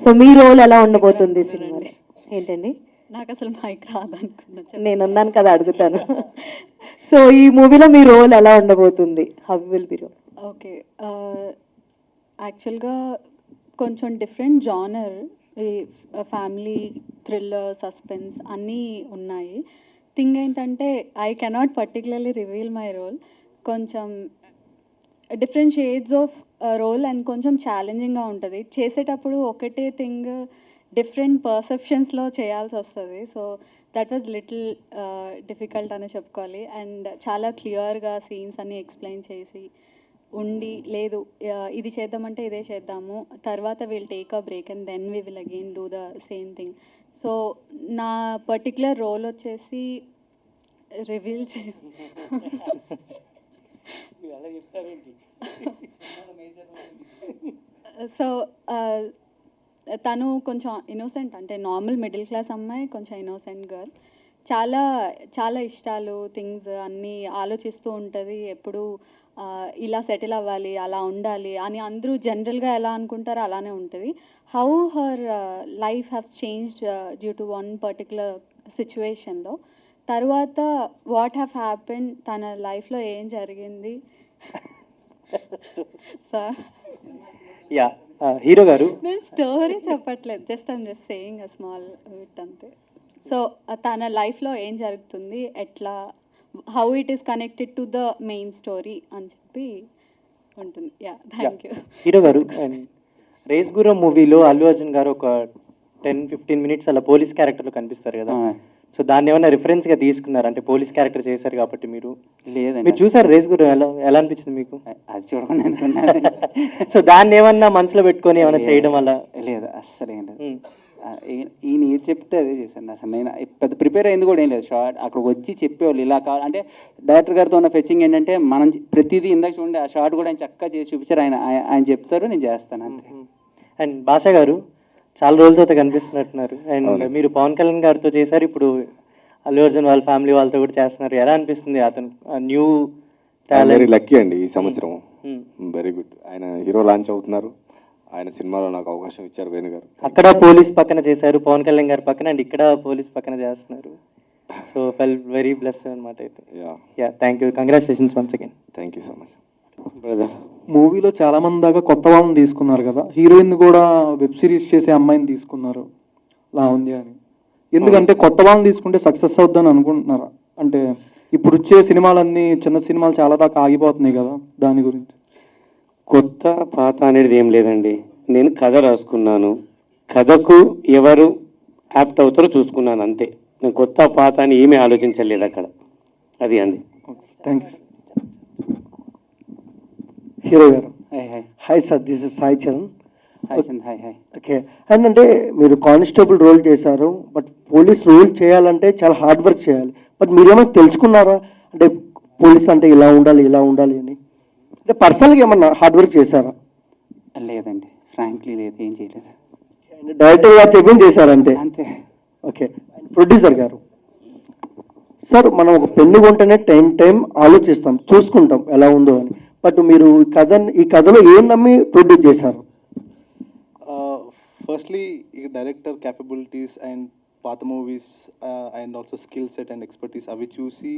So మీ role ఎలా ఉండబోతుంది సినిమాలో? ఏంటండి? నాకు అసలు మైక్ రాదనుకున్నా. నేను ఉన్నాను కదా, అడుగుతాను. సో ఈ మూవీలో మీ రోల్ ఎలా ఉండబోతుంది? How will be role? Okay, యాక్చువల్గా కొంచెం డిఫరెంట్ జానర్, ఈ ఫ్యామిలీ థ్రిల్లర్ సస్పెన్స్ అన్నీ ఉన్నాయి. థింగ్ ఏంటంటే I cannot particularly reveal my role. కొంచెం different shades of role and కొంచెం ఛాలెంజింగ్గా ఉంటుంది. చేసేటప్పుడు ఒకటే థింగ్ డిఫరెంట్ పర్సెప్షన్స్లో చేయాల్సి వస్తుంది. So that was little difficult అని చెప్పుకోవాలి. అండ్ చాలా క్లియర్గా సీన్స్ అన్నీ ఎక్స్ప్లెయిన్ చేసి ఉండి, లేదు ఇది చేద్దామంటే ఇదే చేద్దాము, తర్వాత will take a break and then we will again do the same thing. So నా పర్టికులర్ రోల్ వచ్చేసి రివీల్ సో తను కొంచెం ఇన్నోసెంట్, అంటే నార్మల్ మిడిల్ క్లాస్ అమ్మాయి, కొంచెం ఇన్నోసెంట్ గర్ల్. చాలా చాలా ఇష్టాలు, థింగ్స్ అన్నీ ఆలోచిస్తూ ఉంటుంది. ఎప్పుడు ఇలా సెటిల్ అవ్వాలి, అలా ఉండాలి అని అందరూ జనరల్గా ఎలా అనుకుంటారో అలానే ఉంటుంది. How her life have changed due to one particular సిచ్యువేషన్లో, తర్వాత వాట్ హ్యావ్ హ్యాపెన్, తన లైఫ్లో ఏం జరిగింది. సార్ యా, హీరో గారు, నేను స్టోరీ చెప్పట్లేదు, just saying a small wit అంతే. సో తన లైఫ్లో ఏం జరుగుతుంది, ఎట్లా, how it is connected to the main story అని చెప్పి ఉంటుంది. Yeah, thank you. హీరో గారు, రేస్ గుర్రం మూవీలో అల్లు అర్జున్ గారు ఒక 10-15 మినిట్స్ అలా పోలీస్ క్యారెక్టర్లో కనిపిస్తారు కదా. సో దాన్ని ఏమైనా రిఫరెన్స్ గా తీసుకున్నారు? అంటే పోలీస్ క్యారెక్టర్ చేశారు కాబట్టి మీరు. లేదండి, మీరు చూసారు రేస్ గుర్రం, ఎలా అనిపించింది మీకు? అది చూడకుండా సో దాన్ని ఏమన్నా మనసులో పెట్టుకొని ఏమైనా చేయడం వల్ల? లేదు, అస్సలు ఏం లేదు. ఈయన ఏది చెప్తే అదే చేశాను. అసలు నేను పెద్ద ప్రిపేర్ అయింది కూడా ఏం లేదు. షార్ట్ అక్కడికి వచ్చి చెప్పేవాళ్ళు ఇలా కావాలి అంటే, డైరెక్టర్ గారితో ఉన్న ఫెచ్చింగ్ ఏంటంటే మనం ప్రతిదీ ఇందాక చూడండి, ఆ షార్ట్ కూడా ఆయన చక్కగా చేసి చూపించారు. ఆయన చెప్తారు, నేను చేస్తాను అంతే. అండ్ భాషా గారు చాలా రోజులతో కనిపిస్తున్నట్టున్నారు. అండ్ మీరు పవన్ కళ్యాణ్ గారితో చేశారు, ఇప్పుడు అల్లు అర్జున్ వాళ్ళ ఫ్యామిలీ వాళ్ళతో కూడా చేస్తున్నారు. ఎలా అనిపిస్తుంది? అతను న్యూ వెరీ లక్కీ అండి ఈ సంవత్సరం. Very good. ఆయన హీరో లాంచ్ అవుతున్నారు. ఆయన సినిమాలో నాకు అవకాశం ఇచ్చారు వేణు గారు. అక్కడ పోలీస్ పక్కన చేశారు పవన్ కళ్యాణ్ గారి పక్కన, అండ్ ఇక్కడ పోలీస్ పక్కన చేస్తున్నారు. సో ఫెల్ వెరీ బ్లెస్ అనమాట. అయితే yeah, thank you, congratulations once again. Thank you so much brother. మూవీలో చాలా మంది దాకా కొత్త వాళ్ళని తీసుకున్నారు కదా, హీరోయిన్ కూడా వెబ్ సిరీస్ చేసే అమ్మాయిని తీసుకున్నారు లావణ్య అని. ఎందుకంటే కొత్త వాళ్ళని తీసుకుంటే సక్సెస్ అవుద్దని అనుకుంటున్నారా? అంటే ఇప్పుడు వచ్చే సినిమాలన్నీ చిన్న సినిమాలు చాలా దాకా ఆగిపోతున్నాయి కదా, దాని గురించి. కొత్త పాత అనేది ఏం లేదండి. నేను కథ రాసుకున్నాను, కథకు ఎవరు యాప్ట్ అవుతారో చూసుకున్నాను అంతే. నేను కొత్త పాత అని ఏమీ ఆలోచించలేదు అక్కడ. అది అండి. థ్యాంక్స్. హీరో గారు, hi hi. Hi sir, this is Sai Charan. Hi sir. Hi hi. Okay, and అంటే మీరు కానిస్టేబుల్ రోల్ చేశారు, బట్ పోలీస్ రోల్ చేయాలంటే చాలా హార్డ్ వర్క్ చేయాలి. బట్ మీరేమైనా తెలుసుకున్నారా? అంటే పోలీస్ అంటే ఇలా ఉండాలి, ఇలా ఉండాలి అని, అంటే పర్సనల్గా ఏమన్నా హార్డ్ వర్క్ చేశారా? లేదండి, ఫ్రాంక్లీ లేదు, ఏం చేయలేదు. డైరెక్టర్ గారు చెప్పింది చేశారంటే అంతే. ఓకే, ప్రొడ్యూసర్ గారు, సార్ మనం ఒక పెన్ను కొంటేనే టైం ఆలోచిస్తాం, చూసుకుంటాం ఎలా ఉందో అని. బట్ మీరు ఈ కథలో ఏం నమ్మి ప్రొడ్యూస్ చేశారు? ఫస్ట్లీ ఈ డైరెక్టర్ క్యాపబిలిటీస్ అండ్ పాత movies and also skill set and expertise అవి చూసి,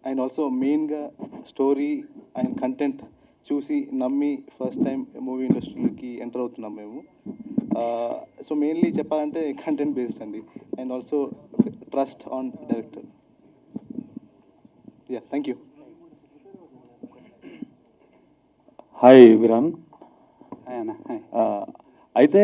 అండ్ ఆల్సో మెయిన్గా స్టోరీ అండ్ కంటెంట్ చూసి నమ్మి ఫస్ట్ టైం మూవీ ఇండస్ట్రీలోకి ఎంటర్ అవుతున్నాం మేము. సో మెయిన్లీ చెప్పాలంటే కంటెంట్ బేస్డ్ అండి, and also trust on director. Yeah, thank you. Hi Virar. Hi అన్న. హాయ్. అయితే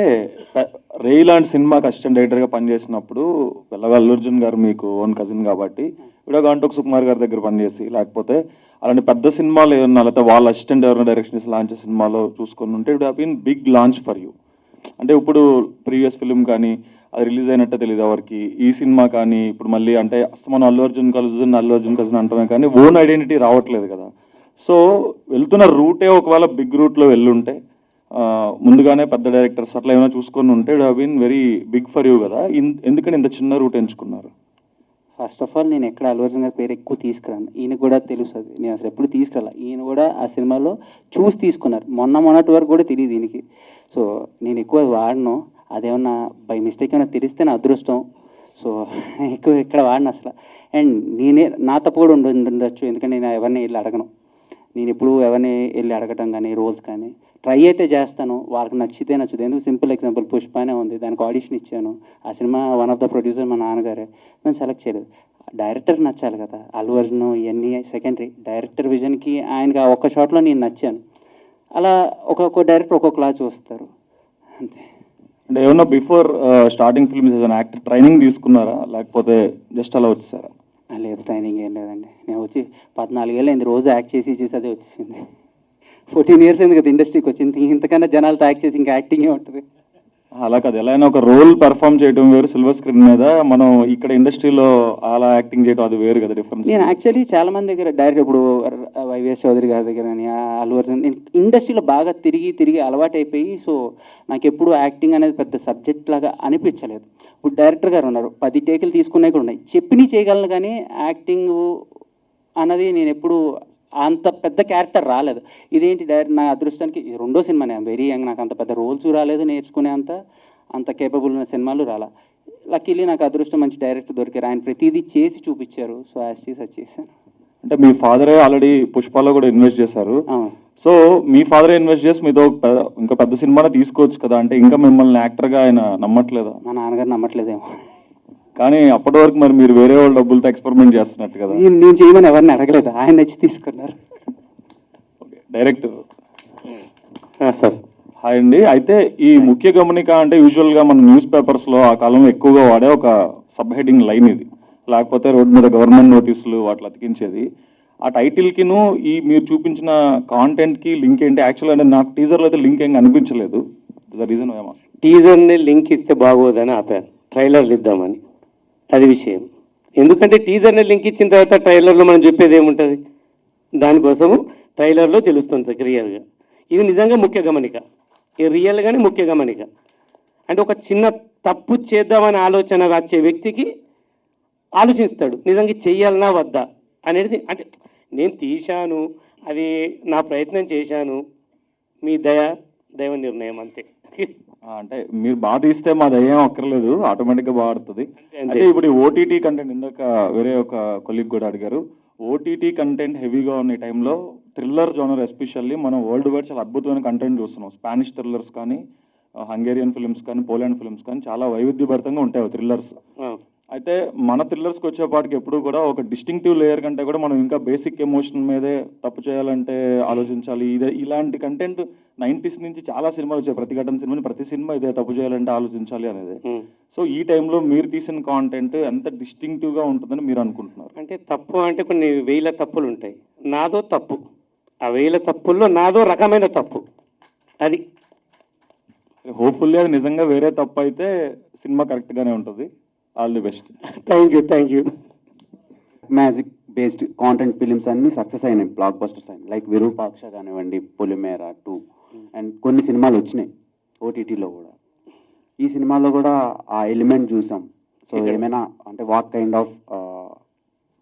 రే లాంటి సినిమాకి అసిస్టెంట్ డైరెక్టర్గా పనిచేసినప్పుడు పిల్లగా అల్లు అర్జున్ గారు మీకు ఓన్ కజిన్ కాబట్టి ఇప్పుడు గంటోక్ సుకుమార్ గారి దగ్గర పనిచేసి, లేకపోతే అలాంటి పెద్ద సినిమాలు ఏమన్నా, లేకపోతే వాళ్ళ అసిస్టెంట్ ఎవరైనా డైరెక్షన్ లాంచ్ సినిమాలో చూసుకొని ఉంటే it have been big launch for you. అంటే ఇప్పుడు ప్రీవియస్ ఫిల్మ్ కానీ అది రిలీజ్ అయినట్టే తెలియదు ఎవరికి. ఈ సినిమా కానీ ఇప్పుడు మళ్ళీ అంటే మనం అల్లు అర్జున్ కజిన్ అంటామే కానీ ఓన్ ఐడెంటిటీ రావట్లేదు కదా. సో వెళ్తున్న రూటే ఒకవేళ బిగ్ రూట్లో వెళ్ళుంటే, ముందుగానే పెద్ద డైరెక్టర్స్ అట్లా ఏమైనా చూసుకొని ఉంటే it have been very big for you కదా. ఎందుకని ఇంత చిన్న రూట్ ఎంచుకున్నారు? ఫస్ట్ ఆఫ్ ఆల్ నేను ఎక్కడ అల్లు అర్జున్ గారి పేరు ఎక్కువ తీసుకురాను, ఈయన కూడా తెలుస్తుంది. నేను అసలు ఎప్పుడు తీసుకురాల, ఈయన కూడా ఆ సినిమాలో చూసి తీసుకున్నారు. మొన్నటి వరకు కూడా తెలియదు దీనికి. సో నేను ఎక్కువ వాడను. అదేమన్నా బై మిస్టేక్ ఏమైనా తెలిస్తే నా అదృష్టం. సో ఎక్కువ ఇక్కడ వాడిన అసలు. అండ్ నా తప్పు కూడా ఉండొచ్చు, ఎందుకంటే నేను ఎవరిని వెళ్ళి అడగను. నేను ఎప్పుడు ఎవరిని వెళ్ళి అడగటం కానీ రోల్స్ కానీ ట్రై అయితే చేస్తాను, వాళ్ళకి నచ్చితే నచ్చుతుంది. ఎందుకు సింపుల్ ఎగ్జాంపుల్ పుష్పనే ఉంది, దానికి ఆడిషన్ ఇచ్చాను. ఆ cinema one of the producer మా నాన్నగారే, నన్ను సెలెక్ట్ చేయలేదు. డైరెక్టర్ నచ్చాలి కదా, అల్లు అర్జున్ ఇవన్నీ సెకండరీ. డైరెక్టర్ విజన్కి ఆయనకి ఆ ఒక్క షాట్లో నేను నచ్చాను. అలా ఒక్కొక్క డైరెక్టర్ ఒక్కొక్కలా చూస్తారు అంతే. అంటే ఏమన్నా బిఫోర్ స్టార్టింగ్ ఫిల్మ్స్ ఏదైనా యాక్టర్ ట్రైనింగ్ తీసుకున్నారా, లేకపోతే జస్ట్ అలా వచ్చేసారా? లేదు, ట్రైనింగ్ ఏం లేదండి. నేను వచ్చి 14 ఏళ్ళు అయింది, రోజు యాక్ట్ చేసి అదే వచ్చేసింది. 14 years అయింది కదా ఇండస్ట్రీకి వచ్చింది, ఇంతకన్నా జనాలతో యాక్ట్ చేసి ఇంకా యాక్టింగే ఉంటుంది. అలా కాదు, ఎలా అయినా ఒక రోల్ పెర్ఫామ్ చేయడం వేరు, సిల్వర్ స్క్రీన్ మీద మనం ఇక్కడ ఇండస్ట్రీలో అలా యాక్టింగ్ చేయడం అది వేరు కదా, డిఫరెన్స్. నేను యాక్చువల్లీ చాలా మంది దగ్గర డైరెక్ట్ ఇప్పుడు వైవిఎస్ చౌదరి గారి దగ్గర కానీ అల్లు అర్జున్, నేను ఇండస్ట్రీలో బాగా తిరిగి అలవాటు అయిపోయి, సో నాకు ఎప్పుడు యాక్టింగ్ అనేది పెద్ద సబ్జెక్ట్ లాగా అనిపించలేదు. ఇప్పుడు డైరెక్టర్ గారు ఉన్నారు, 10 టేకులు తీసుకునే కూడా ఉన్నాయి, చెప్పినవి చేయగలను, కానీ యాక్టింగ్ అన్నది నేను ఎప్పుడు అంత పెద్ద క్యారెక్టర్ రాలేదు. ఇదేంటి డైరెక్ట్ నా అదృష్టానికి ఇది 2వ సినిమానే, వెరీ యంగ్, నాకు అంత పెద్ద రోల్స్ రాలేదు, నేర్చుకునే అంత కేపబుల్ ఉన్న సినిమాలు రాలా. లక్కీలీ నాకు అదృష్టం మంచి డైరెక్టర్ దొరికారు, ఆయన ప్రతిదీ చేసి చూపించారు. సో యాజ్ చేశాను. అంటే మీ ఫాదరే ఆల్రెడీ పుష్పలో కూడా ఇన్వెస్ట్ చేశారు. సో మీ ఫాదరే ఇన్వెస్ట్ చేసి మీతో ఇంకా పెద్ద సినిమానే తీసుకోవచ్చు కదా, అంటే ఇంకా మిమ్మల్ని యాక్టర్గా ఆయన నమ్మట్లేదా? మా నాన్నగారు నమ్మట్లేదేమో, కానీ అప్పటి వరకు మరి మీరు వేరే వాళ్ళ డబ్బులతో ఎక్స్పెరిమెంట్ చేస్తున్నట్టు కదా. నేను చేయమని ఎవరిని అడగలేదు, ఆయన నచ్చి తీసుకున్నారు. Okay, director sir. హాయ్ అండి. అయితే ఈ ముఖ్య గమనిక అంటే యూజువల్గా మన న్యూస్ పేపర్స్లో ఆ కాలంలో ఎక్కువగా వాడే ఒక సబ్ హెడింగ్ లైన్ ఇది, లేకపోతే రోడ్డు మీద గవర్నమెంట్ నోటీసులు వాటిలో అతికించేది. ఆ టైటిల్కిను ఈ మీరు చూపించిన కాంటెంట్కి లింక్ ఏంటి? యాక్చువల్గా అంటే నాకు టీజర్లో అయితే లింక్ ఏం అనిపించలేదు. రీజన్ టీజర్ని లింక్ ఇస్తే బాగోదని ఆపారు, ట్రైలర్లు ఇద్దామని. అది విషయం. ఎందుకంటే టీజర్ని లింక్ ఇచ్చిన తర్వాత ట్రైలర్లో మనం చెప్పేది ఏముంటుంది, దానికోసము ట్రైలర్లో తెలుస్తుంది క్లియర్గా. ఇది నిజంగా ముఖ్య గమనిక, ఇది రియల్గానే ముఖ్య గమనిక. అంటే ఒక చిన్న తప్పు చేద్దామని ఆలోచన వచ్చే వ్యక్తికి ఆలోచిస్తాడు, నిజంగా చెయ్యాలన్నా వద్దా అనేది. అంటే నేను తీశాను, అది నా ప్రయత్నం చేశాను, మీ దైవ నిర్ణయం అంతే. అంటే మీరు బాగా తీస్తే మా దయ్యం అక్కర్లేదు, ఆటోమేటిక్గా బాగా ఆడుతుంది. అంటే ఇప్పుడు ఓటీటీ కంటెంట్, ఇందాక వేరే ఒక కొలీగ్ కూడా అడిగారు, ఓటీటీ కంటెంట్ హెవీగా ఉన్న టైంలో థ్రిల్లర్ జోనర్ ఎస్పెషల్లీ మనం వరల్డ్ వైడ్ చాలా అద్భుతమైన కంటెంట్ చూస్తున్నాం. స్పానిష్ థ్రిల్లర్స్ కానీ, హంగేరియన్ ఫిల్మ్స్ కానీ, పోలాండ్ ఫిల్మ్స్ కానీ చాలా వైవిధ్యభరితంగా ఉంటాయి థ్రిల్లర్స్. అయితే మన థ్రిల్లర్స్కి వచ్చేపాటికి ఎప్పుడు కూడా ఒక డిస్టింక్టివ్ లేయర్ కంటే కూడా మనం ఇంకా బేసిక్ ఎమోషన్ మీదే తప్పు చేయాలంటే ఆలోచించాలి. ఇలాంటి కంటెంట్ 90s నుంచి చాలా సినిమాలు వచ్చాయి, ప్రతి సినిమా ఇదే తప్పు చేయాలంటే ఆలోచించాలి అనేది. సో ఈ టైంలో మీరు తీసిన కాంటెంట్ ఎంత డిస్టింక్టివ్గా ఉంటుందని మీరు అనుకుంటున్నారు? అంటే తప్పు అంటే కొన్ని 1000 తప్పులు ఉంటాయి, నాదో తప్పు. ఆ 1000 తప్పుల్లో నాదో రకమైన తప్పు. అది హోప్ఫుల్లీ అది నిజంగా వేరే తప్పు అయితే సినిమా కరెక్ట్గానే ఉంటుంది. All the best. Thank you. Magic based content films అన్ని సక్సెస్ అయినాయి, బ్లాక్ బస్టర్స్ అయినాయి. లైక్ విరూపాక్ష కానివ్వండి, పొలిమేర 2 అండ్ కొన్ని సినిమాలు వచ్చినాయి ఓటీటీలో కూడా. ఈ సినిమాలో కూడా ఆ ఎలిమెంట్ చూసాం. సో ఏమైనా అంటే what kind of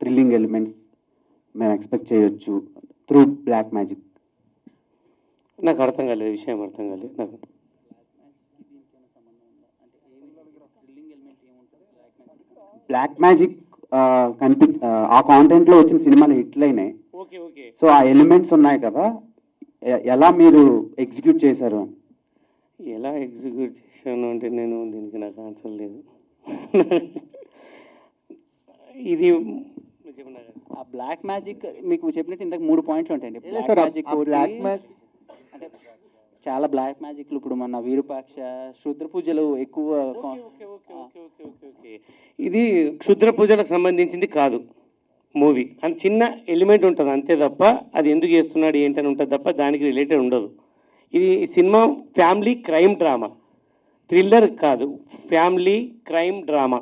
thrilling elements మేము ఎక్స్పెక్ట్ చేయొచ్చు త్రూ బ్లాక్ మ్యాజిక్? నాకు అర్థం కాలేదు, విషయం అర్థం కాలేదు నాకు. బ్లాక్ మ్యాజిక్ ఆ కాంటెంట్ లో వచ్చిన సినిమాలు హిట్లు అయినాయి. ఓకే. సో ఆ ఎలిమెంట్స్ ఉన్నాయి కదా, ఎలా మీరు ఎగ్జిక్యూట్ చేశారు అని? ఎలా ఎగ్జిక్యూట్ చేశాను అంటే నేను దీనికి నాకు ఆన్సర్ లేదు. ఇది ఆ బ్లాక్ మ్యాజిక్ మీకు చెప్పినట్టు ఇంతకు 3 పాయింట్లు ఉంటాయండి. బ్లాక్ మ్యాజిక్ అంటే చాలా బ్లాక్ మ్యాజిక్లు ఇప్పుడు మన విరూపాక్ష, క్షుద్ర పూజలు ఎక్కువ. ఓకే. ఇది క్షుద్ర పూజలకు సంబంధించింది కాదు మూవీ, అని చిన్న ఎలిమెంట్ ఉంటుంది అంతే తప్ప అది ఎందుకు చేస్తున్నాడు ఏంటని ఉంటుంది తప్ప దానికి రిలేటెడ్ ఉండదు. ఇది cinema family crime drama, thriller కాదు, ఫ్యామిలీ క్రైమ్ డ్రామా.